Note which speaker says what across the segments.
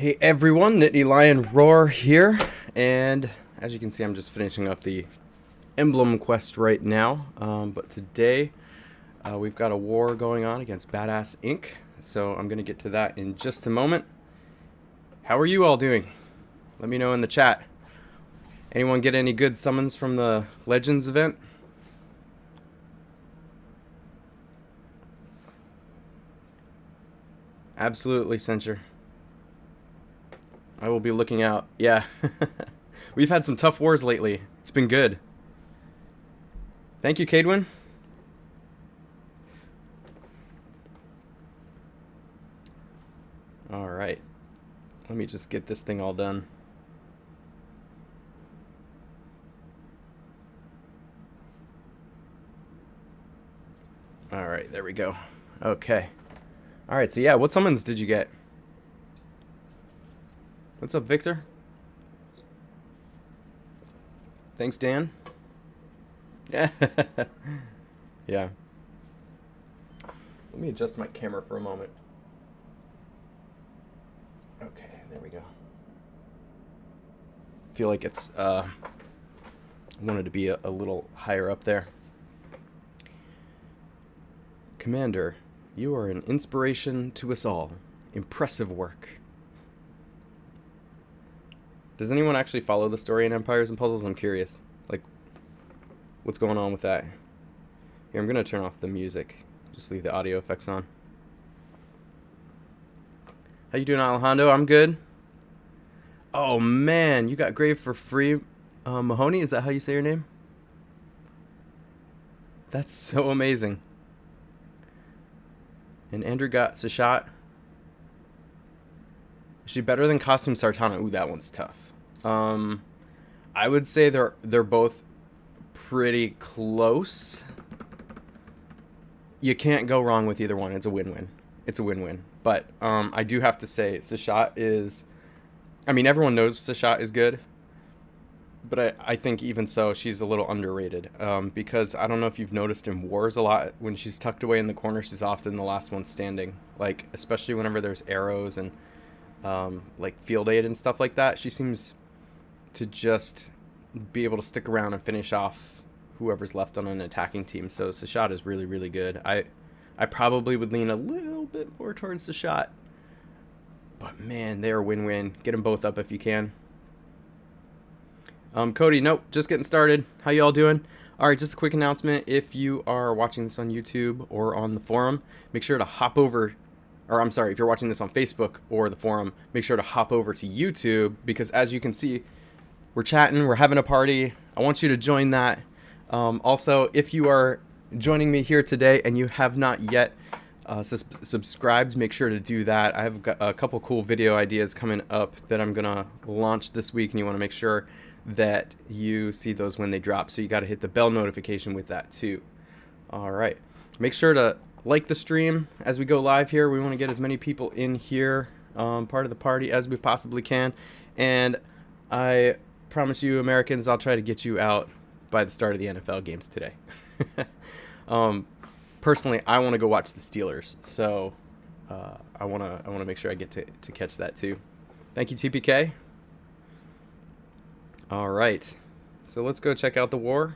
Speaker 1: Hey everyone, NittanyLionRoar here, and as you can see I'm just finishing up the emblem quest right now, but today we've got a war going on against Badass Inc., so I'm going to get to that in just a moment. How are you all doing? Let me know in the chat. Anyone get any good summons from the Legends event? Absolutely, Censure. I will be looking out. Yeah. We've had some tough wars lately. It's been good. Thank you, Cadwin. Alright. Let me just get this thing all done. Alright, there we go. Okay. Alright, so yeah, what summons did you get? What's up, Victor? Thanks, Dan. Yeah. Yeah. Let me adjust my camera for a moment. Okay, there we go. Feel like it's I wanted to be a little higher up there. Commander, you are an inspiration to us all. Impressive work. Does anyone actually follow the story in Empires and Puzzles? I'm curious. Like, what's going on with that? Here, I'm going to turn off the music. Just leave the audio effects on. How you doing, Alejandro? I'm good. Oh, man. You got Grave for free. Mahoney, is that how you say your name? That's so amazing. And Andrew got Sashat. Is she better than Costume Sartana? Ooh, that one's tough. I would say they're both pretty close. You can't go wrong with either one. It's a win-win. It's a win-win. But I do have to say Sashat is... I mean, everyone knows Sashat is good. But I think even so, she's a little underrated. Because I don't know if you've noticed in wars a lot, when she's tucked away in the corner, she's often the last one standing. Like, especially whenever there's arrows and like field aid and stuff like that. She seems to just be able to stick around and finish off whoever's left on an attacking team. So Sashat is really, really good. I probably would lean a little bit more towards Sashat. But man, they are win-win. Get them both up if you can. Cody, nope, just getting started. How you all doing? Alright, just a quick announcement. If you are watching this on YouTube or on the forum, make sure to hop over, or I'm sorry, if you're watching this on Facebook or the forum, make sure to hop over to YouTube, because as you can see, we're chatting, we're having a party. I want you to join that. Also, if you are joining me here today and you have not yet subscribed, make sure to do that. I have got a couple cool video ideas coming up that I'm gonna launch this week, and you want to make sure that you see those when they drop, so you got to hit the bell notification with that too. All right, make sure to like the stream as we go live here. We want to get as many people in here, part of the party, as we possibly can, and I promise you, Americans, I'll try to get you out by the start of the NFL games today. Personally, I want to go watch the Steelers, so I want to make sure I get to catch that too. Thank you, TPK. All right, so let's go check out the war.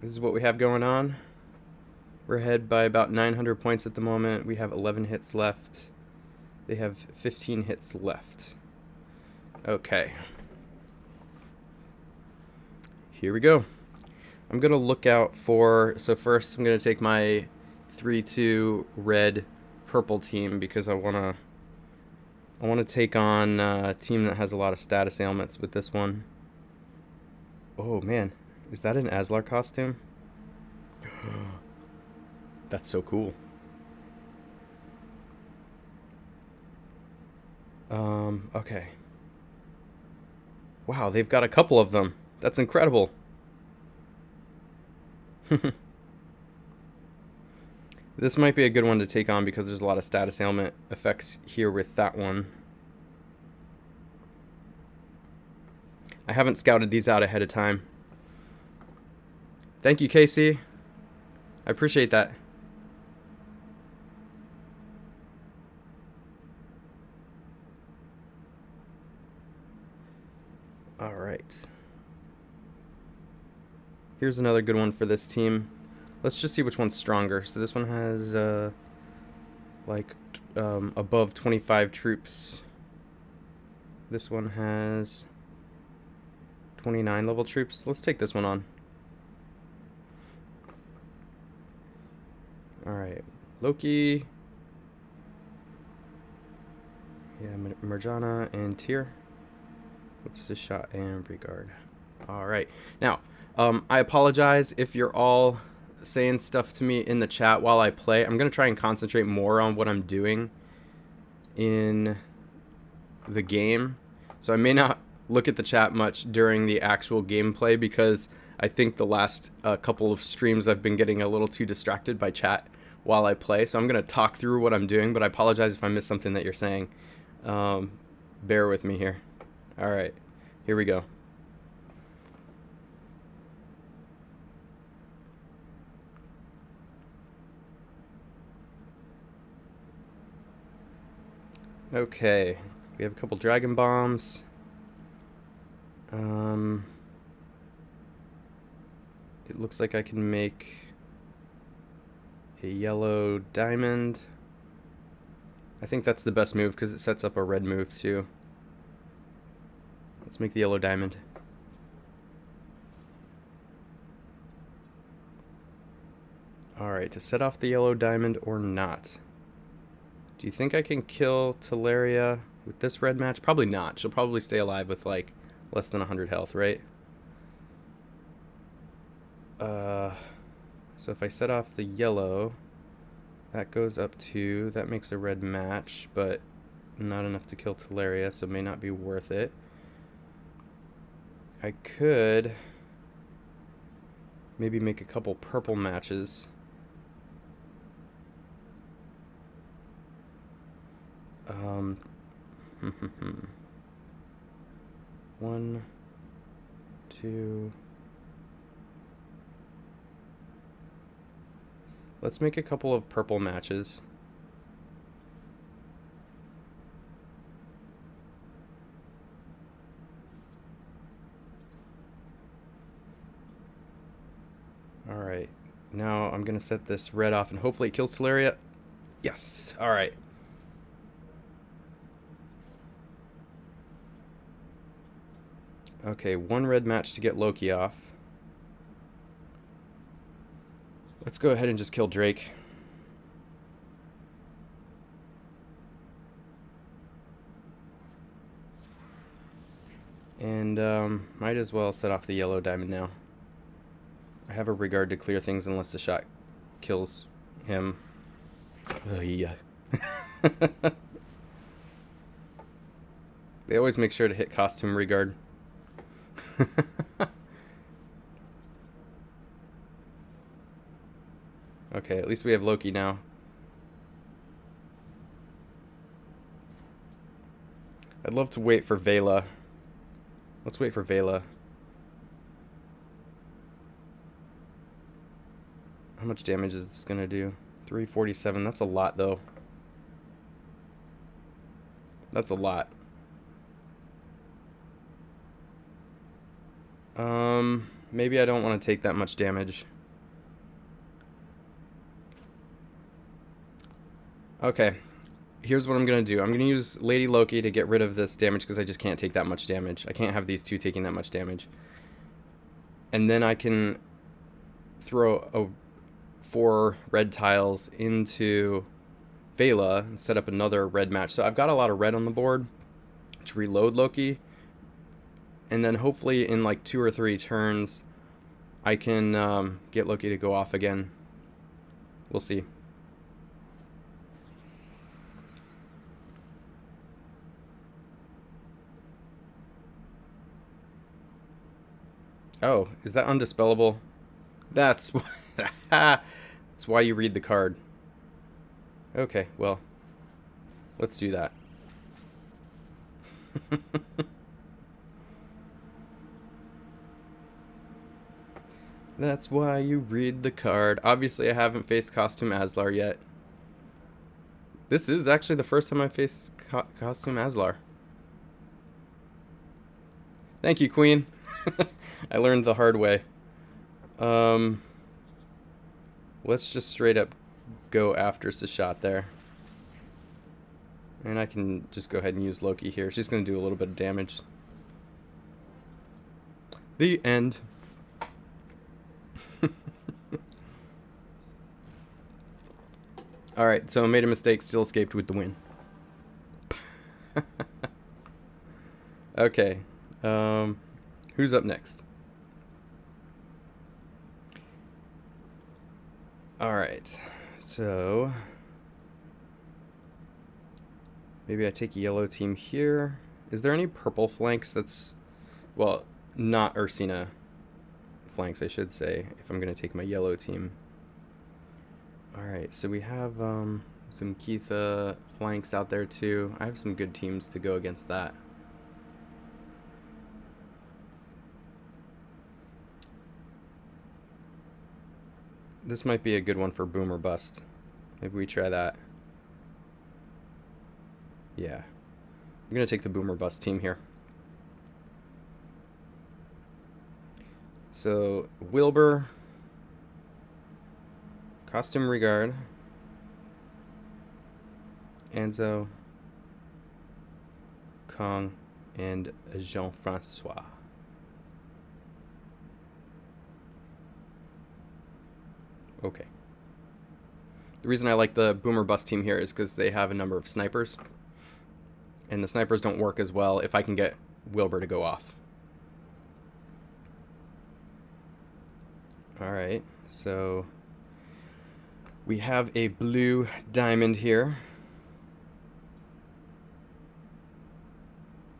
Speaker 1: This is what we have going on. We're ahead by about 900 points at the moment. We have 11 hits left. They have 15 hits left. Okay. Here we go. I'm going to look out for... So first I'm going to take my 3-2 red purple team, because I want to take on a team that has a lot of status ailments with this one. Oh man, is that an Aslar costume? That's so cool. Okay. Wow, they've got a couple of them. That's incredible. This might be a good one to take on because there's a lot of status ailment effects here with that one. I haven't scouted these out ahead of time. Thank you, Casey. I appreciate that. Here's another good one for this team. Let's just see which one's stronger. So this one has above 25 troops. This one has 29 level troops. Let's take this one on. Alright, Loki. Yeah, Merjana and Tyr. What's the shot and regard? Alright, now, I apologize if you're all saying stuff to me in the chat while I play. I'm going to try and concentrate more on what I'm doing in the game. So I may not look at the chat much during the actual gameplay because I think the last couple of streams I've been getting a little too distracted by chat while I play. So I'm going to talk through what I'm doing, but I apologize if I miss something that you're saying. Bear with me here. Alright, here we go. Okay, we have a couple dragon bombs. It looks like I can make a yellow diamond. I think that's the best move because it sets up a red move too. Let's make the yellow diamond. Alright, to set off the yellow diamond or not. Do you think I can kill Teleria with this red match? Probably not. She'll probably stay alive with like less than 100 health, right? So if I set off the yellow, that goes up to, that makes a red match, but not enough to kill Teleria, so it may not be worth it. I could maybe make a couple purple matches. One, two. Let's make a couple of purple matches. Alright, now I'm gonna set this red off and hopefully it kills Teleria. Yes, alright. Okay, one red match to get Loki off. Let's go ahead and just kill Drake. And might as well set off the yellow diamond now. I have a regard to clear things unless the shot kills him. Yeah. They always make sure to hit costume regard. Okay, at least we have Loki now. I'd love to wait for Vela. Let's wait for Vela. How much damage is this gonna do? 347. That's a lot, though. That's a lot. Maybe I don't want to take that much damage. Okay, here's what I'm going to do. I'm going to use Lady Loki to get rid of this damage because I just can't take that much damage. I can't have these two taking that much damage. And then I can throw 4 red tiles into Vela and set up another red match. So I've got a lot of red on the board to reload Loki. And then hopefully in like 2 or 3 turns, I can get Loki to go off again. We'll see. Oh, is that undispellable? That's that's why you read the card. Okay, well, let's do that. That's why you read the card. Obviously, I haven't faced Costume Aslar yet. This is actually the first time I faced Costume Aslar. Thank you, Queen. I learned the hard way. Let's just straight up go after Sashat there. And I can just go ahead and use Loki here. She's going to do a little bit of damage. The end. Alright, so I made a mistake, still escaped with the win. Okay. Who's up next? Alright, so maybe I take yellow team here. Is there any purple flanks that's, well, not Ursina flanks, I should say, if I'm going to take my yellow team. Alright, so we have some Keitha flanks out there too. I have some good teams to go against that. This might be a good one for boom or bust. Maybe we try that. Yeah. I'm going to take the boom or bust team here. So, Wilbur, Costume Regard, Anzo, Kong, and Jean-Francois. Okay. The reason I like the Boomer Bust team here is because they have a number of snipers. And the snipers don't work as well if I can get Wilbur to go off. Alright, so we have a blue diamond here.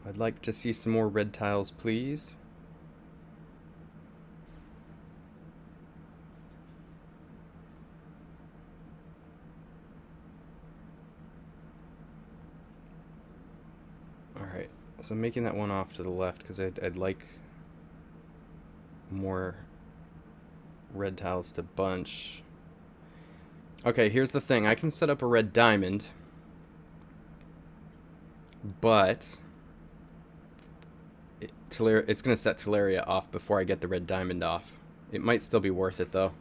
Speaker 1: I'd like to see some more red tiles, please. Alright, so I'm making that one off to the left because I'd like more red tiles to bunch. Okay, here's the thing. I can set up a red diamond, but it's going to set Teleria off before I get the red diamond off. It might still be worth it, though.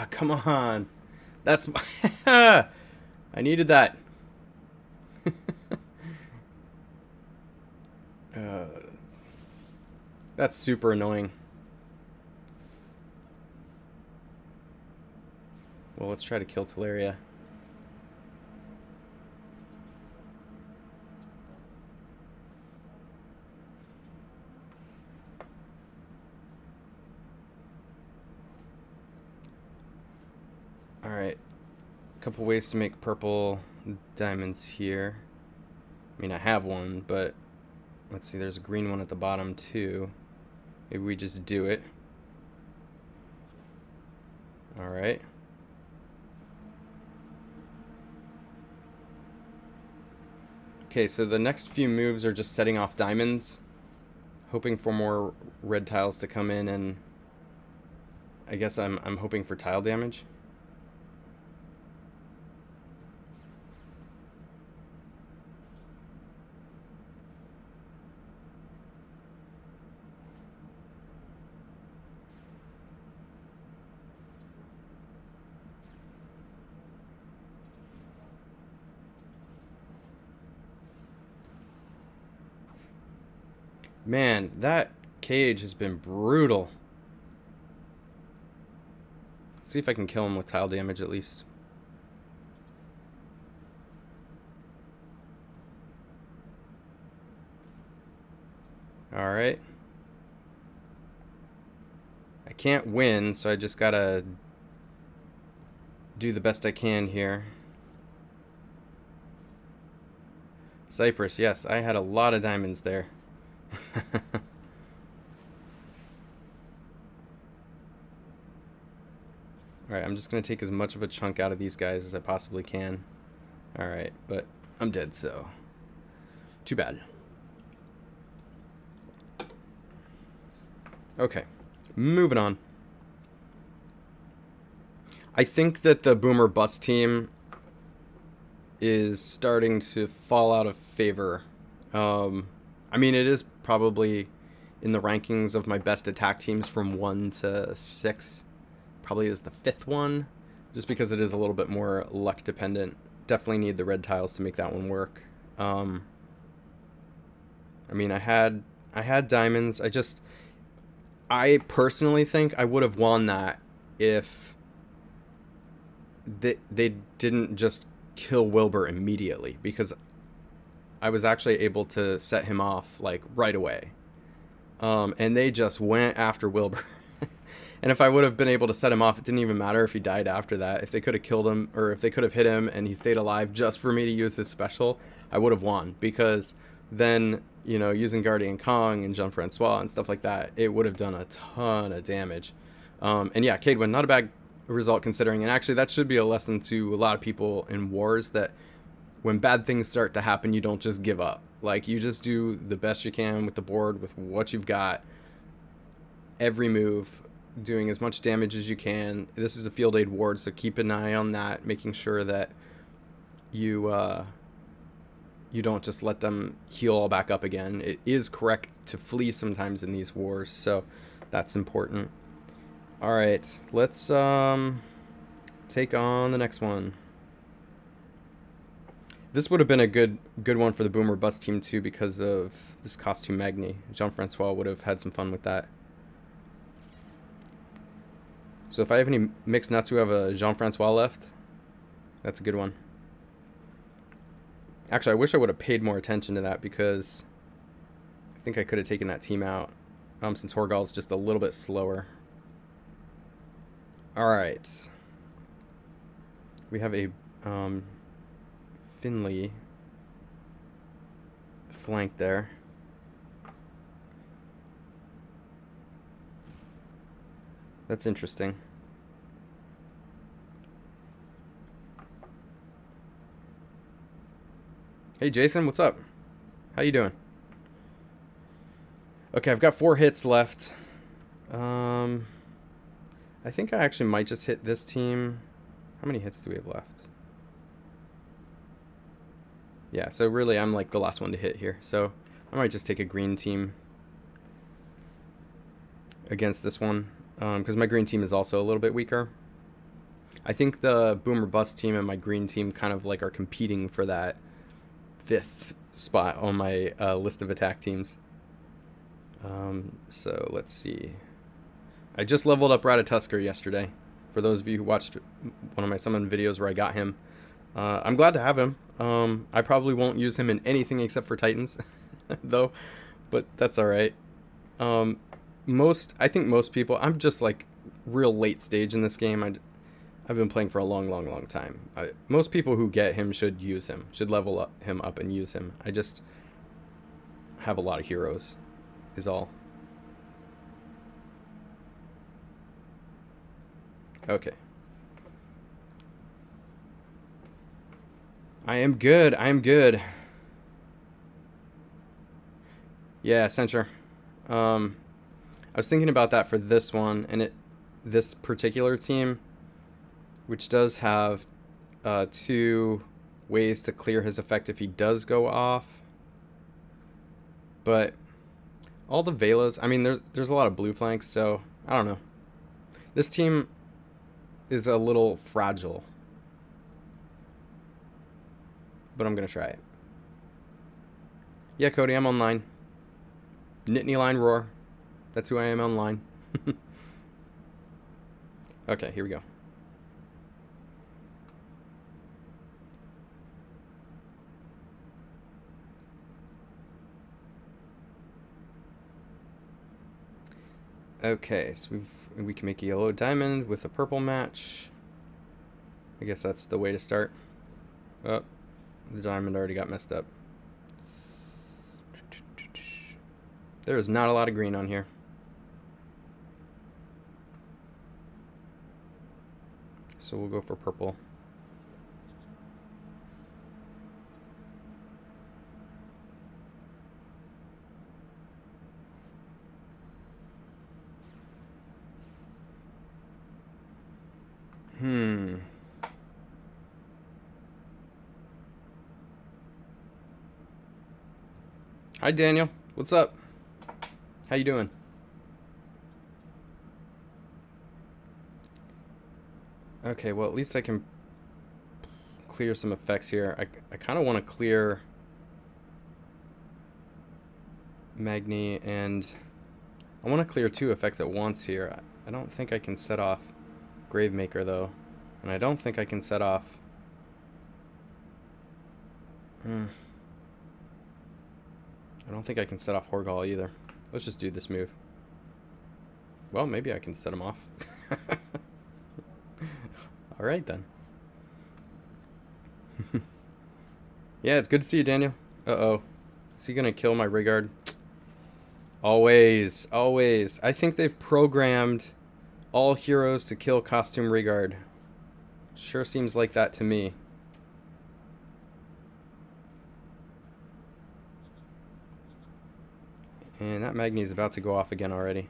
Speaker 1: Come on. That's I needed that. That's super annoying. Well, let's try to kill Teleria. Alright, a couple ways to make purple diamonds here. I mean, I have one, but let's see, there's a green one at the bottom too. Maybe we just do it. Alright. Okay, so the next few moves are just setting off diamonds, hoping for more red tiles to come in, and I guess I'm hoping for tile damage. Man, that cage has been brutal. Let's see if I can kill him with tile damage at least. Alright. I can't win, so I just gotta do the best I can here. Cypress, yes, I had a lot of diamonds there. Alright, I'm just going to take as much of a chunk out of these guys as I possibly can. Alright, but I'm dead, so too bad. Okay, moving on. I think that the Boomer Bust team is starting to fall out of favor. I mean, it is probably in the rankings of my best attack teams from 1 to 6. Probably is the 5th one, just because it is a little bit more luck dependent. Definitely need the red tiles to make that one work. I mean, I had diamonds. I personally think I would have won that if they didn't just kill Wilbur immediately, because I was actually able to set him off like right away. And they just went after Wilbur. And if I would have been able to set him off, it didn't even matter if he died after that. If they could have killed him, or if they could have hit him and he stayed alive just for me to use his special, I would have won. Because then, you know, using Guardian Kong and Jean-Francois and stuff like that, it would have done a ton of damage. And yeah, Cadwin, not a bad result considering. And actually, that should be a lesson to a lot of people in wars, that when bad things start to happen, you don't just give up. Like, you just do the best you can with the board, with what you've got. Every move, doing as much damage as you can. This is a field aid ward, so keep an eye on that, making sure that you don't just let them heal all back up again. It is correct to flee sometimes in these wars, so that's important. All right, let's take on the next one. This would have been a good one for the Boomer Bust team too, because of this costume Magni. Jean-Francois would have had some fun with that. So if I have any mixed nuts who have a Jean-Francois left, that's a good one. Actually, I wish I would have paid more attention to that, because I think I could have taken that team out, since Horgal's just a little bit slower. All right. We have a Finley flank there. That's interesting. Hey Jason, what's up? How you doing? Okay, I've got 4 hits left. I think I actually might just hit this team. How many hits do we have left? Yeah, so really I'm like the last one to hit here. So I might just take a green team against this one, because my green team is also a little bit weaker. I think the Boomer Bust team and my green team kind of like are competing for that 5th spot on my list of attack teams. So let's see. I just leveled up Ratatusker yesterday. For those of you who watched one of my summon videos where I got him, I'm glad to have him. I probably won't use him in anything except for Titans, though, but that's all right. I think most people, I'm just like real late stage in this game. I've been playing for a long time. Most people who get him should use him, should level him up and use him. I just have a lot of heroes, is all. Okay. I am good. Yeah, censure. I was thinking about that for this one, and this particular team, which does have 2 ways to clear his effect if he does go off. But all the Velas, I mean, there's a lot of blue flanks, so I don't know. This team is a little fragile, but I'm gonna try it. Yeah, Cody, I'm online. NittanyLionRoar. That's who I am online. Okay, here we go. Okay, so we can make a yellow diamond with a purple match. I guess that's the way to start. Oh, the diamond already got messed up. There is not a lot of green on here. So we'll go for purple. Hi, Daniel. What's up? How you doing? Okay, well, at least I can clear some effects here. I kind of want to clear Magni, and I want to clear 2 effects at once here. I don't think I can set off Gravemaker, though. And I don't think I can set off... I don't think I can set off Horgal either. Let's just do this move. Well, maybe I can set him off. Alright, then. Yeah, it's good to see you, Daniel. Uh-oh. Is he gonna kill my Rigard? Always, always. I think they've programmed all heroes to kill Costume Rigard. Sure seems like that to me. And that Magni is about to go off again already.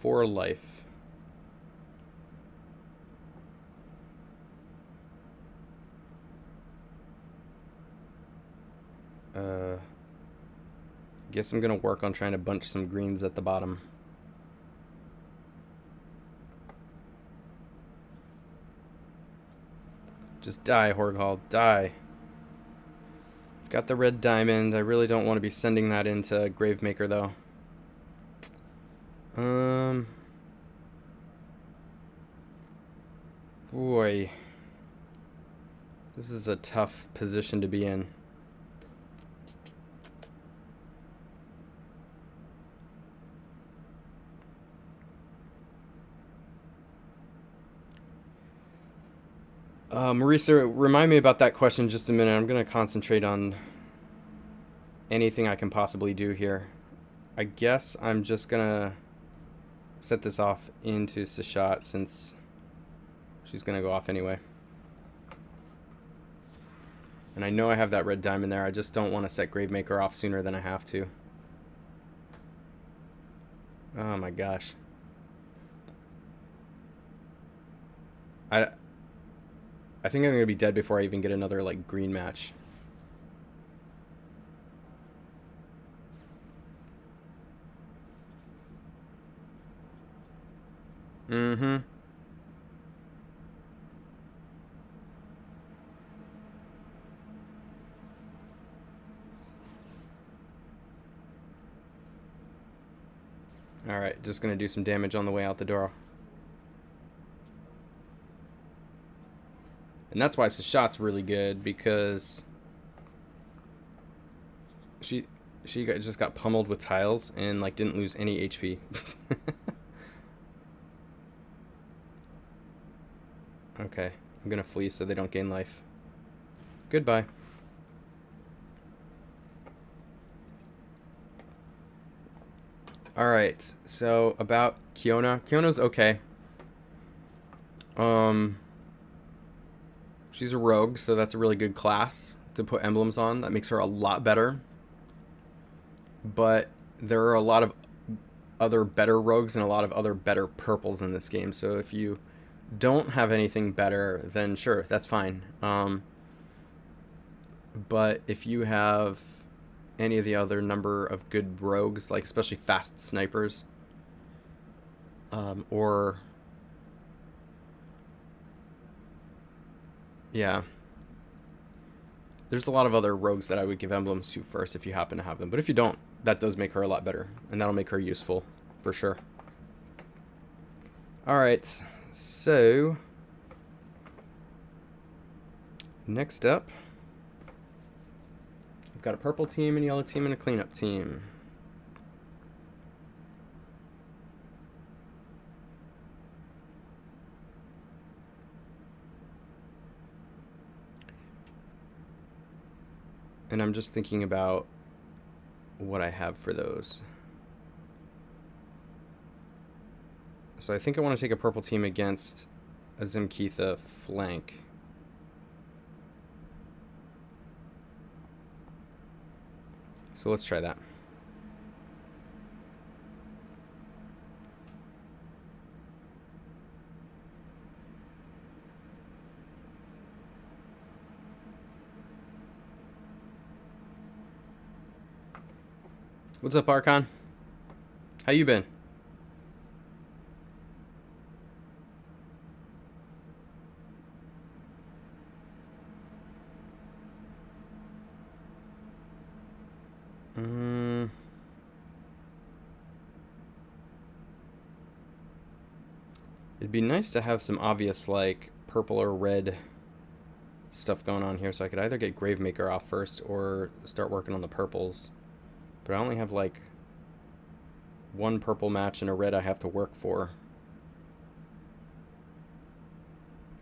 Speaker 1: Four life. Guess I'm gonna work on trying to bunch some greens at the bottom. Just die, Horghall, die. I've got the red diamond. I really don't want to be sending that into Gravemaker, though. Boy. This is a tough position to be in. Marisa, remind me about that question in just a minute. I'm going to concentrate on anything I can possibly do here. I guess I'm just going to set this off into Sashat since she's going to go off anyway. And I know I have that red diamond there. I just don't want to set Gravemaker off sooner than I have to. Oh my gosh. I think I'm going to be dead before I even get another, like, green match. Mm-hmm. Alright, just going to do some damage on the way out the door. And that's why Sashat's really good, because she just got pummeled with tiles and like didn't lose any HP. Okay, I'm gonna flee so they don't gain life. Goodbye. Alright, so about Kiona. Kiona's okay. She's a rogue, so that's a really good class to put emblems on. That makes her a lot better. But there are a lot of other better rogues and a lot of other better purples in this game. So if you don't have anything better, then sure, that's fine. But if you have any of the other number of good rogues, like especially fast snipers, or... yeah. There's a lot of other rogues that I would give emblems to first if you happen to have them. But if you don't, that does make her a lot better. And that'll make her useful, for sure. Alright, so... next up... we've got a purple team, and a yellow team, and a cleanup team. And I'm just thinking about what I have for those. So I think I want to take a purple team against a Zimkeitha flank. So So let's try that. What's up, Archon? How you been? It'd be nice to have some obvious, like, purple or red stuff going on here, so I could either get Gravemaker off first or start working on the purples. But I only have, like, one purple match and a red I have to work for.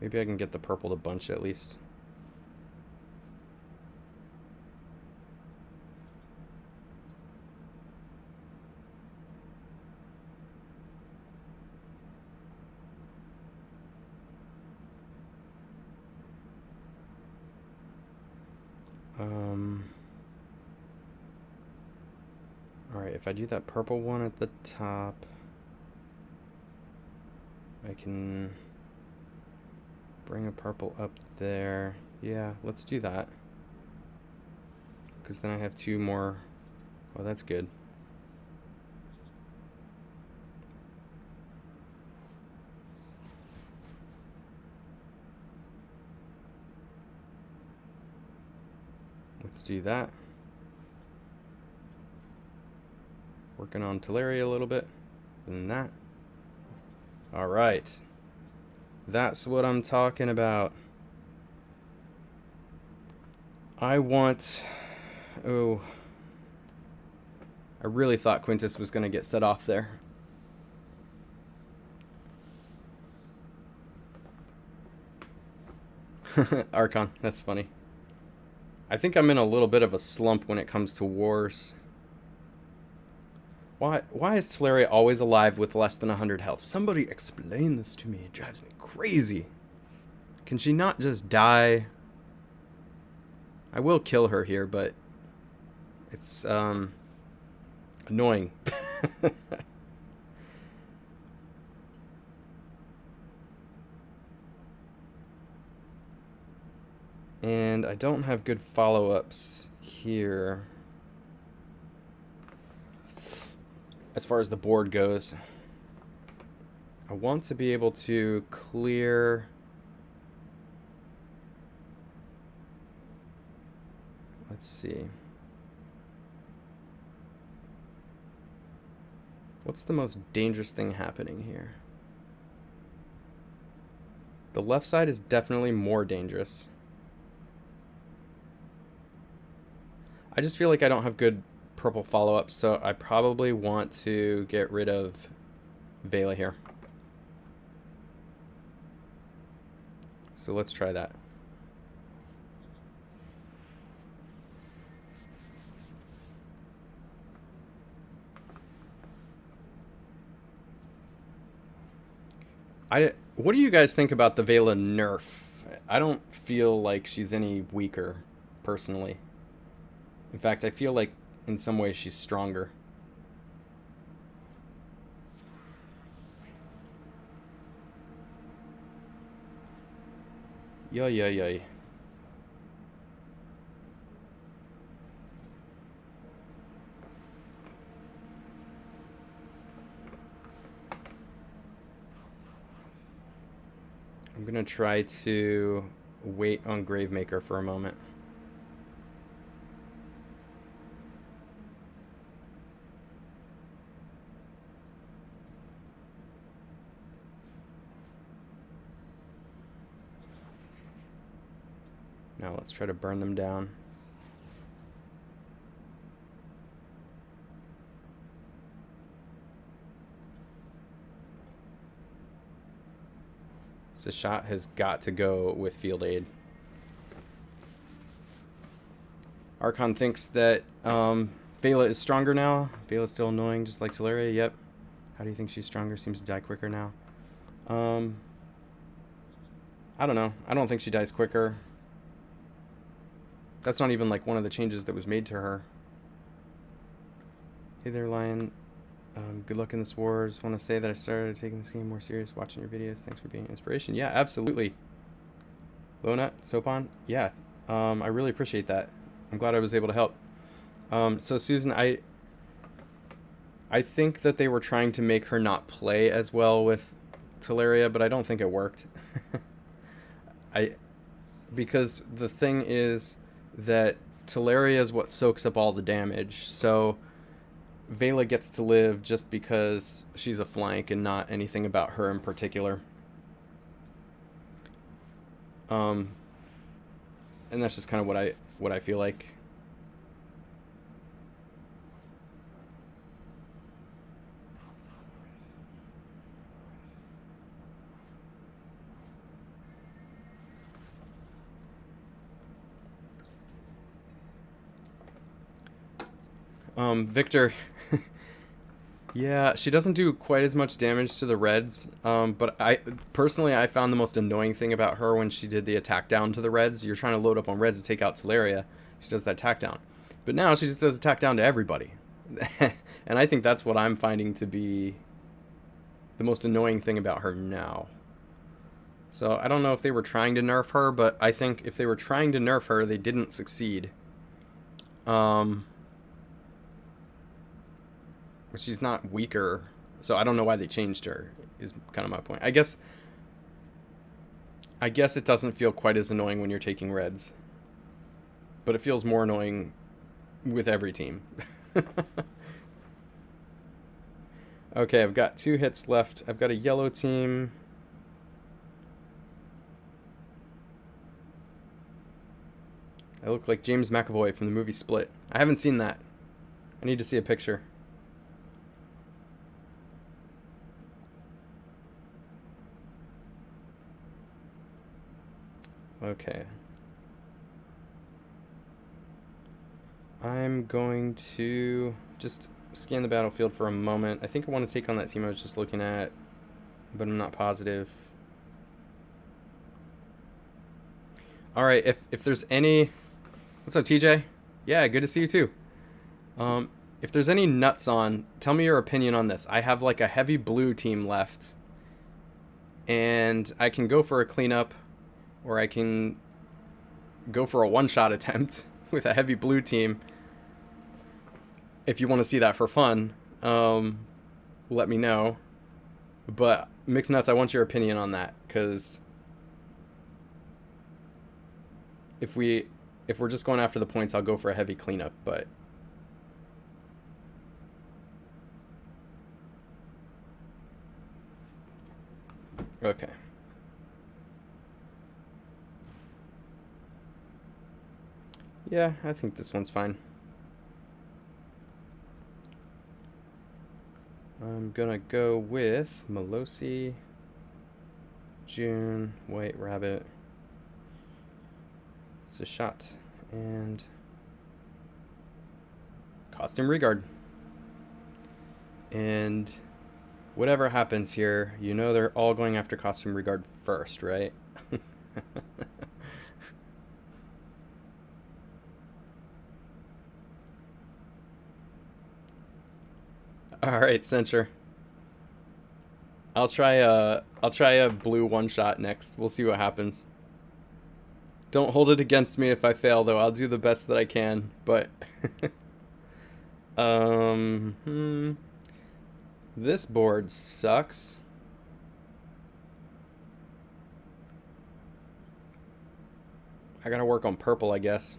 Speaker 1: Maybe I can get the purple to bunch at least. Alright, if I do that purple one at the top, I can bring a purple up there. Yeah, let's do that. Because then I have two more. Oh, that's good. Let's do that. Working on Teleria a little bit. And that. Alright. That's what I'm talking about. I want... Oh. I really thought Quintus was going to get set off there. Archon, that's funny. I think I'm in a little bit of a slump when it comes to wars. Why is Teleria always alive with less than 100 health? Somebody explain this to me. It drives me crazy. Can she not just die? I will kill her here, but it's annoying. And I don't have good follow-ups here as far as the board goes. I want to be able to clear... Let's see. What's the most dangerous thing happening here? The left side is definitely more dangerous. I just feel like I don't have good purple follow-ups, so I probably want to get rid of Vela here. So let's try that. What do you guys think about the Vela nerf? I don't feel like she's any weaker, personally. In fact, I feel like in some ways she's stronger. Yay, yay, yay. I'm gonna try to wait on Gravemaker for a moment. Now let's try to burn them down. This shot has got to go with field aid. Archon thinks that Vela is stronger now. Vela's still annoying, just like Teleria. Yep. How do you think she's stronger? Seems to die quicker now. I don't know. I don't think she dies quicker. That's not even like one of the changes that was made to her. Hey there, Lion. Good luck in this war. Just want to say that I started taking this game more serious watching your videos. Thanks for being an inspiration. Yeah, absolutely. Lonut, Sopan, yeah. I really appreciate that. I'm glad I was able to help. So Susan, I think that they were trying to make her not play as well with Teleria, but I don't think it worked. I because the thing is that Teleria is what soaks up all the damage. So Vela gets to live just because she's a flank and not anything about her in particular. And that's just kind of what I feel like. Victor, yeah, she doesn't do quite as much damage to the reds, but I found the most annoying thing about her when she did the attack down to the reds. You're trying to load up on reds to take out Teleria. She does that attack down. But now she just does attack down to everybody. And I think that's what I'm finding to be the most annoying thing about her now. So I don't know if they were trying to nerf her, but I think if they were trying to nerf her, they didn't succeed. She's not weaker, so I don't know why they changed her, is kind of my point. I guess it doesn't feel quite as annoying when you're taking reds, but it feels more annoying with every team. Okay, I've got 2 hits left. I've got a yellow team. I look like James McAvoy from the movie Split. I haven't seen that. I need to see a picture. Okay. I'm going to just scan the battlefield for a moment. I think I want to take on that team I was just looking at, but I'm not positive. Alright, if there's any... What's up, TJ? Yeah, good to see you too. If there's any nuts on, tell me your opinion on this. I have like a heavy blue team left, and I can go for a cleanup, or I can go for a one-shot attempt with a heavy blue team. If you want to see that for fun, let me know. But Mixed Nuts, I want your opinion on that, because if we're just going after the points, I'll go for a heavy cleanup, but okay. Yeah, I think this one's fine. I'm gonna go with Melosi, June, White Rabbit, Sashat, and Costume Regard. And whatever happens here, you know they're all going after Costume Regard first, right? All right, Censure. I'll try a blue one shot next. We'll see what happens. Don't hold it against me if I fail, though. I'll do the best that I can, but this board sucks. I gotta work on purple, I guess.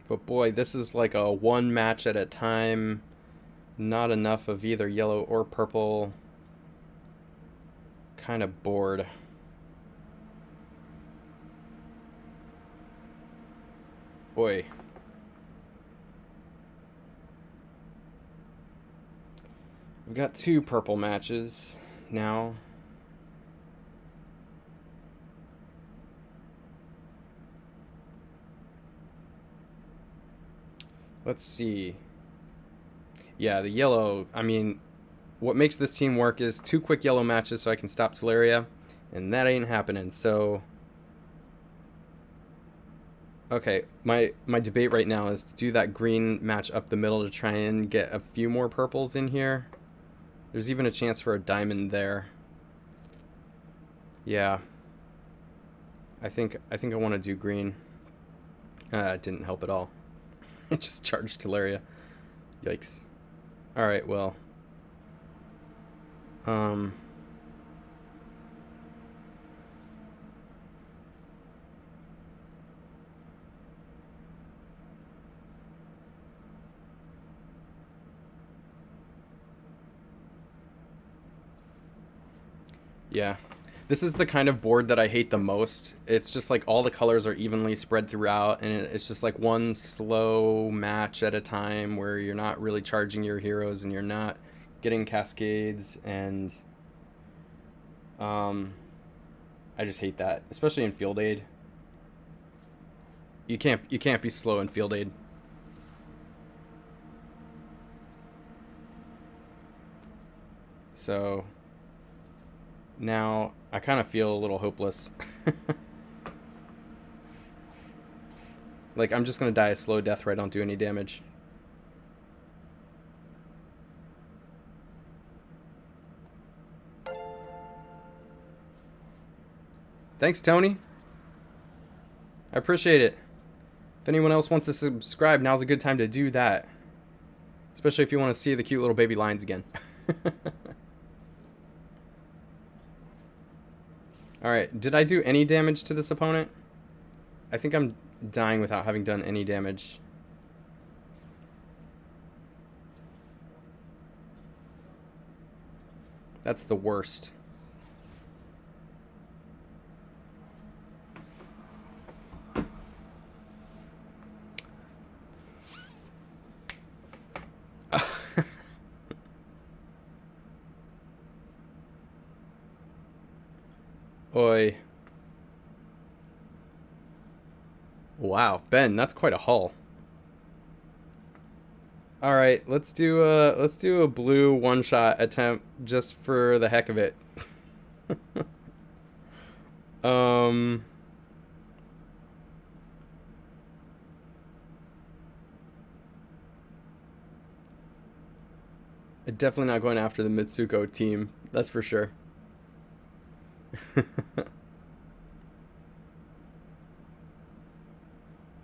Speaker 1: But boy, this is like a one match at a time. Not enough of either yellow or purple. Kind of bored. Boy. We've got 2 purple matches now. Let's see. Yeah, the yellow, I mean, what makes this team work is 2 quick yellow matches so I can stop Teleria, and that ain't happening, so Okay, my debate right now is to do that green match up the middle to try and get a few more purples in here. There's even a chance for a diamond there. Yeah. I think I want to do green. It didn't help at all. It just charged Teleria. Yikes. Alright, well. Um... Yeah. This is the kind of board that I hate the most. It's just like all the colors are evenly spread throughout, and it's just like one slow match at a time where you're not really charging your heroes and you're not getting cascades, and um, I just hate that, especially in field aid. You can't be slow in field aid. So now I kind of feel a little hopeless. Like I'm just gonna die a slow death where I don't do any damage. Thanks, Tony. I appreciate it. If anyone else wants to subscribe, now's a good time to do that. Especially if you want to see the cute little baby lions again. Alright, did I do any damage to this opponent? I think I'm dying without having done any damage. That's the worst. Oi. Wow, Ben, that's quite a haul. All right, let's do a blue one-shot attempt just for the heck of it. um Definitely not going after the Mitsuko team, that's for sure.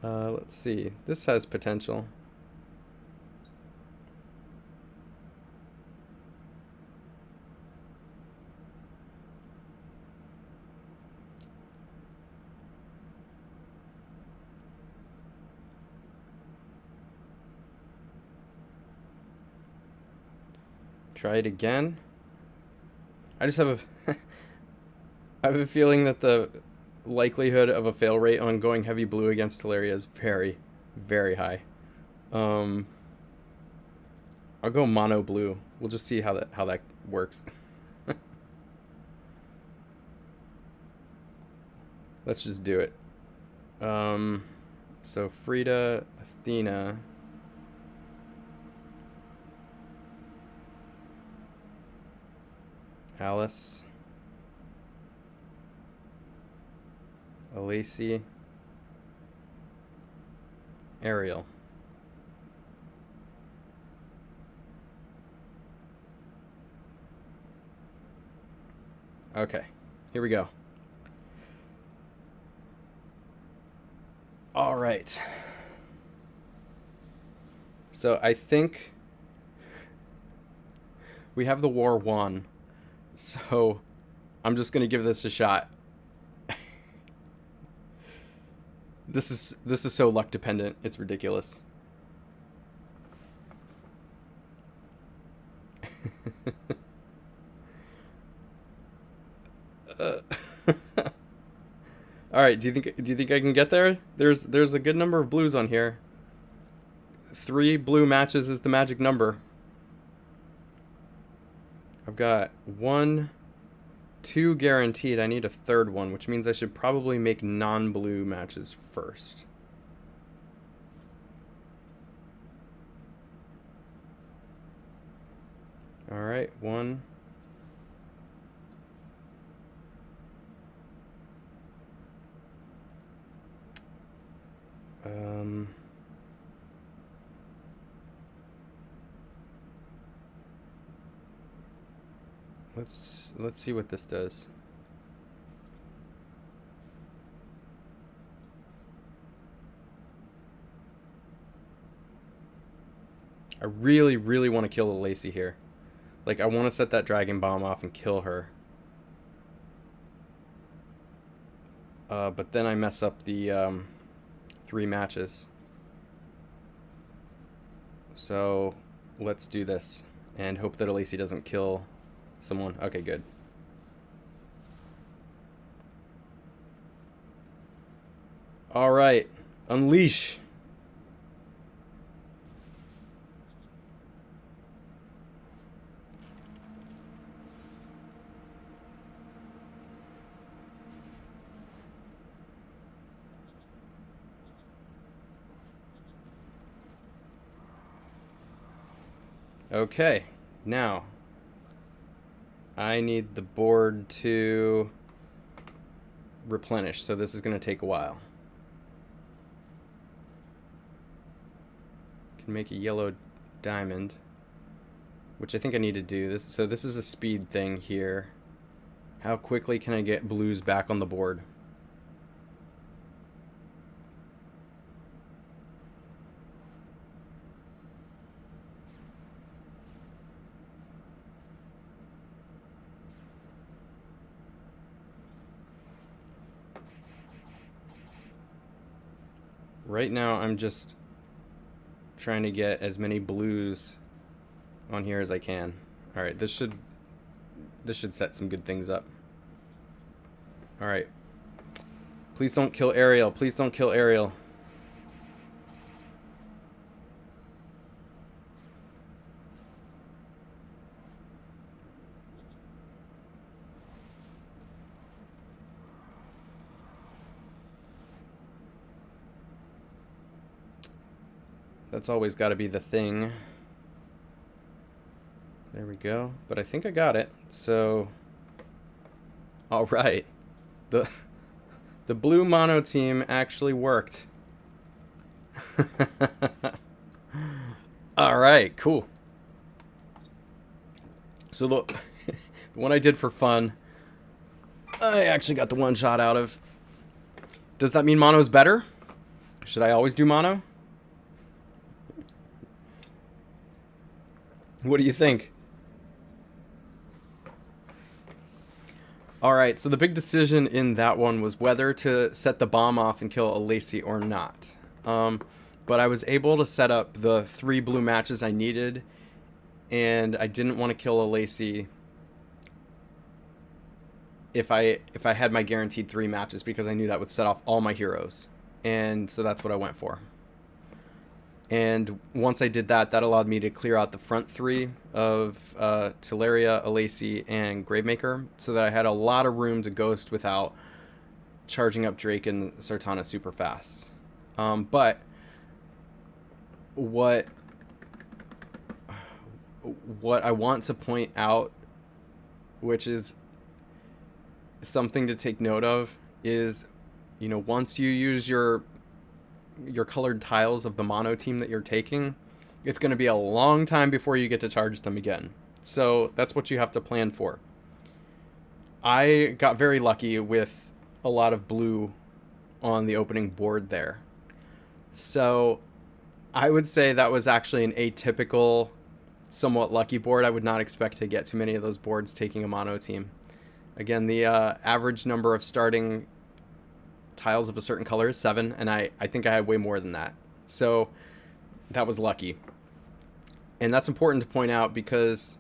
Speaker 1: Let's see. This has potential. Try it again. I just have a I have a feeling that the likelihood of a fail rate on going heavy blue against Teleria is very, very high. I'll go mono blue. We'll just see how that works. Let's just do it. So Frida, Athena. Alice. Alacy. Ariel. Okay, here we go. All right. So I think we have the war won. So I'm just gonna give this a shot. This is so luck dependent. It's ridiculous. uh, All right. Do you think I can get there? There's a good number of blues on here. 3 blue matches is the magic number. I've got 1, 2 guaranteed. I need a third one, which means I should probably make non-blue matches first. All right, 1. Let's see what this does. I really, really want to kill a Lacey here. Like, I want to set that Dragon Bomb off and kill her. But then I mess up the 3 matches. So, let's do this. And hope that a Lacey doesn't kill someone. Okay, good. Alright. Unleash. Okay, now I need the board to replenish, so this is going to take a while. Can make a yellow diamond, which I think I need to do this. So this is a speed thing here. How quickly can I get blues back on the board? Right now, I'm just trying to get as many blues on here as I can. All right, this should set some good things up. All right. Please don't kill Ariel. Please don't kill Ariel. That's always got to be the thing. There we go. But I think I got it. So, all right. The blue mono team actually worked. All right, cool. So the one I did for fun, I actually got the one shot out of. Does that mean mono's better? Should I always do mono? What do you think? Alright, so the big decision in that one was whether to set the bomb off and kill a Lacey or not. But I was able to set up the 3 blue matches I needed, and I didn't want to kill a Lacey if I had my guaranteed 3 matches, because I knew that would set off all my heroes. And so that's what I went for. And once I did that, that allowed me to clear out the front 3 of Teleria, a Lacey, and Gravemaker, so that I had a lot of room to ghost without charging up Drake and Sartana super fast. But what I want to point out, which is something to take note of, is, you know, once you use your colored tiles of the mono team that you're taking, it's going to be a long time before you get to charge them again. So that's what you have to plan for. I got very lucky with a lot of blue on the opening board there. So I would say that was actually an atypical, somewhat lucky board. I would not expect to get too many of those boards taking a mono team. Again, the average number of starting tiles of a certain color is 7, and I think I had way more than that. So that was lucky. And that's important to point out, because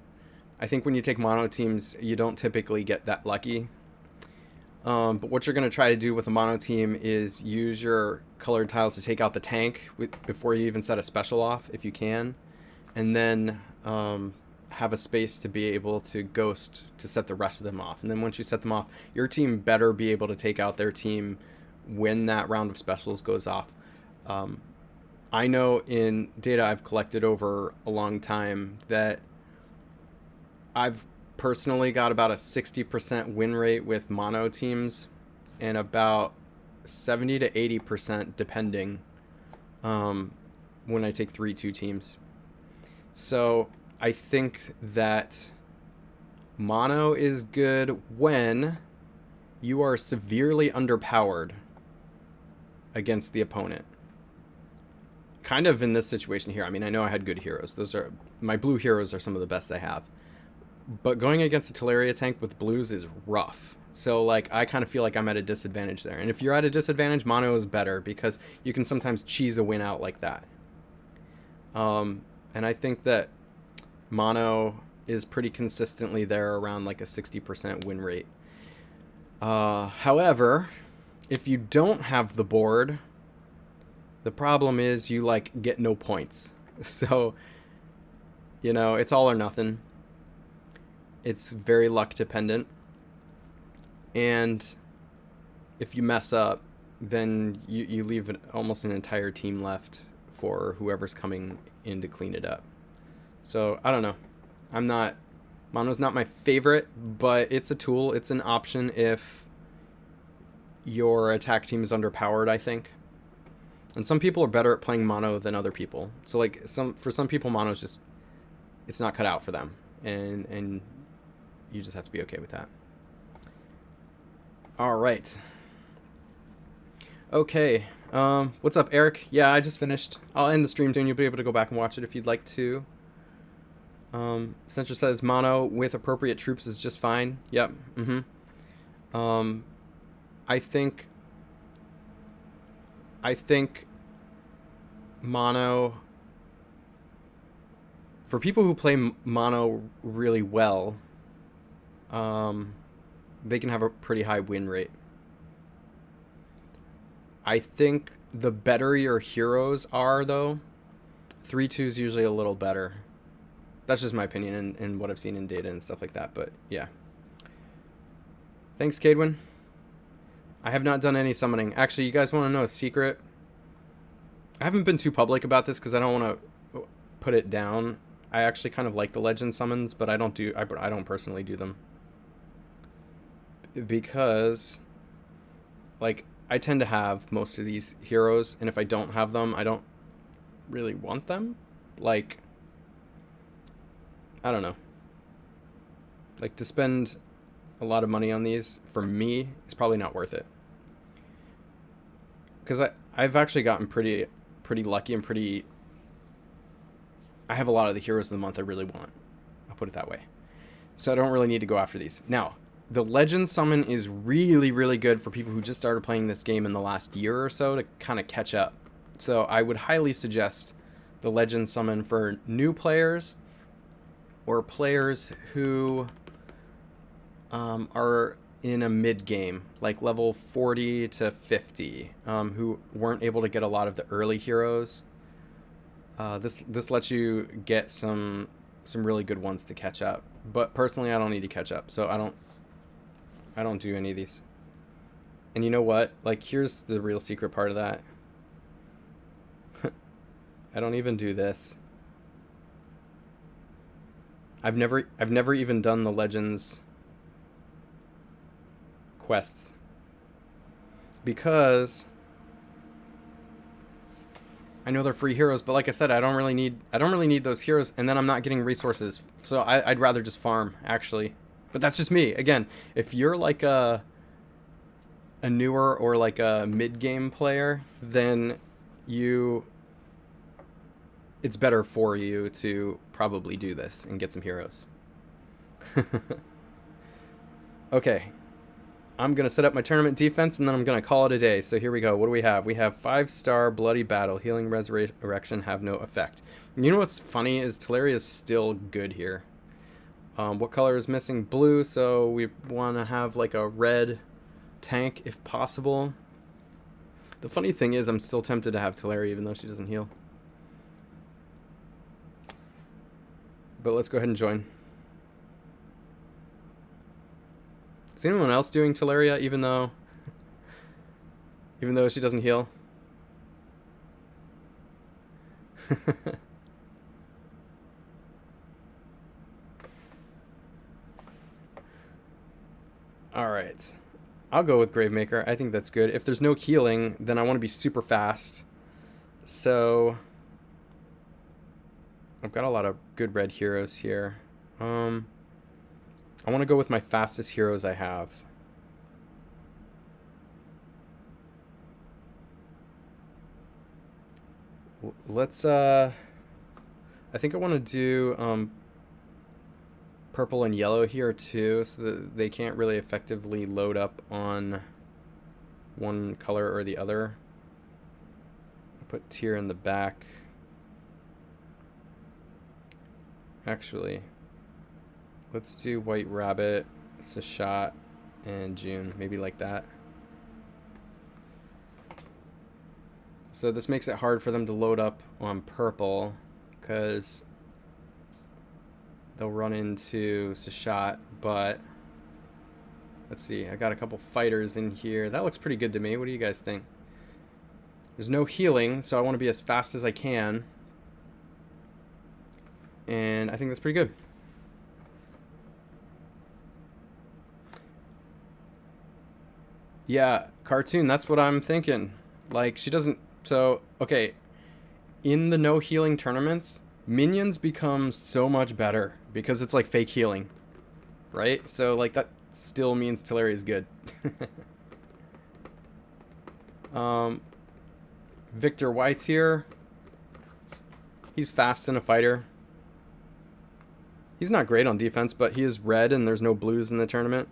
Speaker 1: I think when you take mono teams, you don't typically get that lucky. But what you're going to try to do with a mono team is use your colored tiles to take out the tank before you even set a special off, if you can. And then have a space to be able to ghost to set the rest of them off. And then once you set them off, your team better be able to take out their team when that round of specials goes off. I know in data I've collected over a long time that I've personally got about a 60% win rate with mono teams, and about 70 to 80% depending when I take 3-2 teams. So I think that mono is good when you are severely underpowered against the opponent. Kind of in this situation here. I mean, I know I had good heroes. Those are my blue heroes are some of the best I have. But going against a Teleria tank with blues is rough. So, like, I kind of feel like I'm at a disadvantage there. And if you're at a disadvantage, mono is better because you can sometimes cheese a win out like that. And I think that mono is pretty consistently there around like a 60% win rate. However, if you don't have the board, the problem is you like get no points. So, you know, it's all or nothing. It's very luck dependent. And if you mess up, then you leave almost an entire team left for whoever's coming in to clean it up. So, I don't know. Mono's not my favorite, but it's a tool. It's an option if your attack team is underpowered, I think. And some people are better at playing mono than other people. So, like, for some people, mono's just, it's not cut out for them. And you just have to be okay with that. All right. Okay. What's up, Eric? Yeah, I just finished. I'll end the stream soon. You'll be able to go back and watch it if you'd like to. Central says mono with appropriate troops is just fine. Yep. I think mono, for people who play mono really well, they can have a pretty high win rate. I think the better your heroes are, though, 3-2 is usually a little better. That's just my opinion and what I've seen in data and stuff like that, but yeah. Thanks, Cadwin. I have not done any summoning. Actually, you guys want to know a secret? I haven't been too public about this because I don't want to put it down. I actually kind of like the legend summons, but I don't personally do them. Because, like, I tend to have most of these heroes, and if I don't have them, I don't really want them. Like, I don't know. Like, to spend a lot of money on these, for me, is probably not worth it. Because I've actually gotten pretty lucky and I have a lot of the heroes of the month I really want. I'll put it that way. So I don't really need to go after these. Now, the legend summon is really, really good for people who just started playing this game in the last year or so to kind of catch up. So I would highly suggest the legend summon for new players or players who are in a mid game, like level 40 to 50, who weren't able to get a lot of the early heroes. This lets you get some really good ones to catch up. But personally, I don't need to catch up, so I don't do any of these. And you know what? Like, here's the real secret part of that. I don't even do this. I've never even done the Legends quests because I know they're free heroes, but like I said, I don't really need those heroes, and then I'm not getting resources. So I'd rather just farm, actually. But that's just me. Again, if you're like a newer or like a mid-game player, then it's better for you to probably do this and get some heroes. Okay. I'm going to set up my tournament defense, and then I'm going to call it a day. So here we go. What do we have? We have 5-star Bloody Battle. Healing Resurrection have no effect. And you know what's funny is Teleria is still good here. What color is missing? Blue, so we want to have like a red tank if possible. The funny thing is I'm still tempted to have Teleria even though she doesn't heal. But let's go ahead and join. Is anyone else doing Teleria even though she doesn't heal? Alright. I'll go with Gravemaker. I think that's good. If there's no healing, then I want to be super fast. So I've got a lot of good red heroes here. I want to go with my fastest heroes I have. Let's I think I want to do purple and yellow here too, so that they can't really effectively load up on one color or the other. I'll put tier in the back. Actually, let's do White Rabbit, Sashat, and June, maybe like that. So this makes it hard for them to load up on purple, because they'll run into Sashat, but let's see, I got a couple fighters in here. That looks pretty good to me. What do you guys think? There's no healing, so I want to be as fast as I can. And I think that's pretty good. Yeah, cartoon, that's what I'm thinking. Like, she doesn't... So, okay, in the no healing tournaments, minions become so much better because it's like fake healing, right? So, like, that still means Tillery is good. Victor White's here. He's fast and a fighter. He's not great on defense, but he is red and there's no blues in the tournament.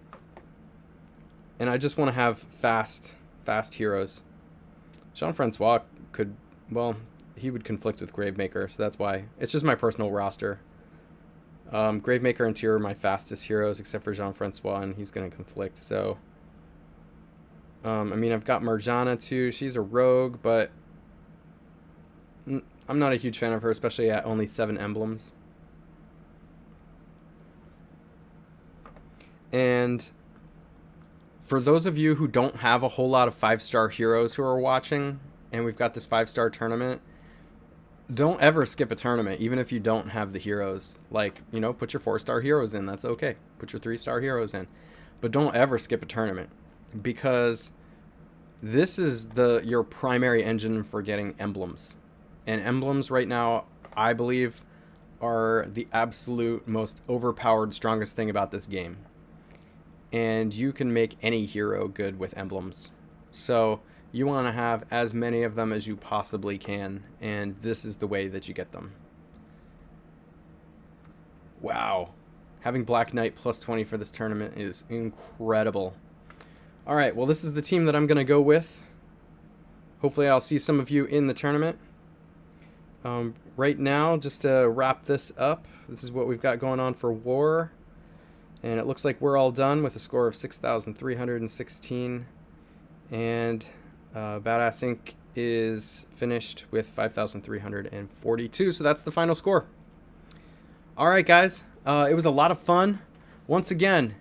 Speaker 1: And I just want to have fast heroes. Jean-Francois could, well, he would conflict with Gravemaker, so that's why. It's just my personal roster. Gravemaker and Tier are my fastest heroes, except for Jean-Francois, and he's going to conflict, so... I mean, I've got Marjana, too. She's a rogue, but... I'm not a huge fan of her, especially at only 7 emblems. And... for those of you who don't have a whole lot of 5-star heroes who are watching, and we've got this 5-star tournament, don't ever skip a tournament, even if you don't have the heroes. Like, you know, put your 4-star heroes in, that's okay. Put your 3-star heroes in. But don't ever skip a tournament, because this is your primary engine for getting emblems. And emblems right now, I believe, are the absolute most overpowered, strongest thing about this game. And you can make any hero good with emblems. So you want to have as many of them as you possibly can, and this is the way that you get them. Wow. Having Black Knight plus 20 for this tournament is incredible. Alright, well, this is the team that I'm going to go with. Hopefully I'll see some of you in the tournament. Right now, just to wrap this up, this is what we've got going on for War. And it looks like we're all done with a score of 6,316. And Badass Inc. is finished with 5,342. So that's the final score. All right, guys. It was a lot of fun. Once again,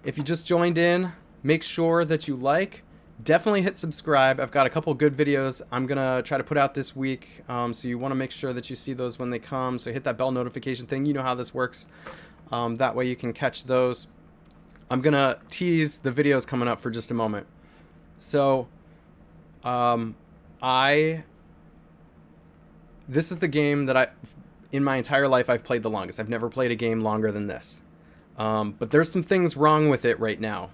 Speaker 1: if you just joined in, make sure that you like. Definitely hit subscribe. I've got a couple good videos I'm going to try to put out this week. So you want to make sure that you see those when they come. So hit that bell notification thing. You know how this works. That way you can catch those. I'm going to tease the videos coming up for just a moment. So, this is the game that in my entire life, I've played the longest. I've never played a game longer than this. But there's some things wrong with it right now.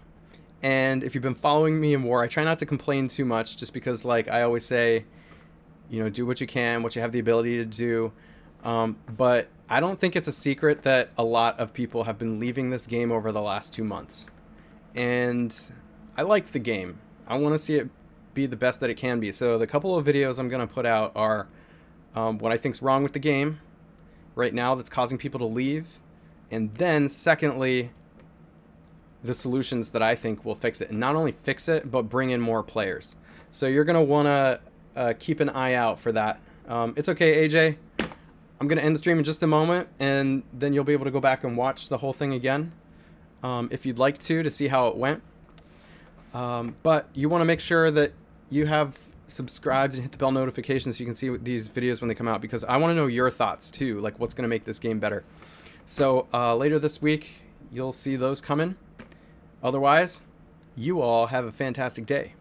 Speaker 1: And if you've been following me in War, I try not to complain too much, just because, like I always say, you know, do what you can, what you have the ability to do. But I don't think it's a secret that a lot of people have been leaving this game over the last 2 months. And I like the game. I want to see it be the best that it can be. So the couple of videos I'm going to put out are what I think's wrong with the game right now that's causing people to leave. And then secondly, the solutions that I think will fix it. And not only fix it, but bring in more players. So you're going to want to keep an eye out for that. It's okay, AJ. I'm going to end the stream in just a moment, and then you'll be able to go back and watch the whole thing again if you'd like to see how it went. But you want to make sure that you have subscribed and hit the bell notification so you can see these videos when they come out, because I want to know your thoughts too, like what's going to make this game better. So later this week, you'll see those coming. Otherwise, you all have a fantastic day.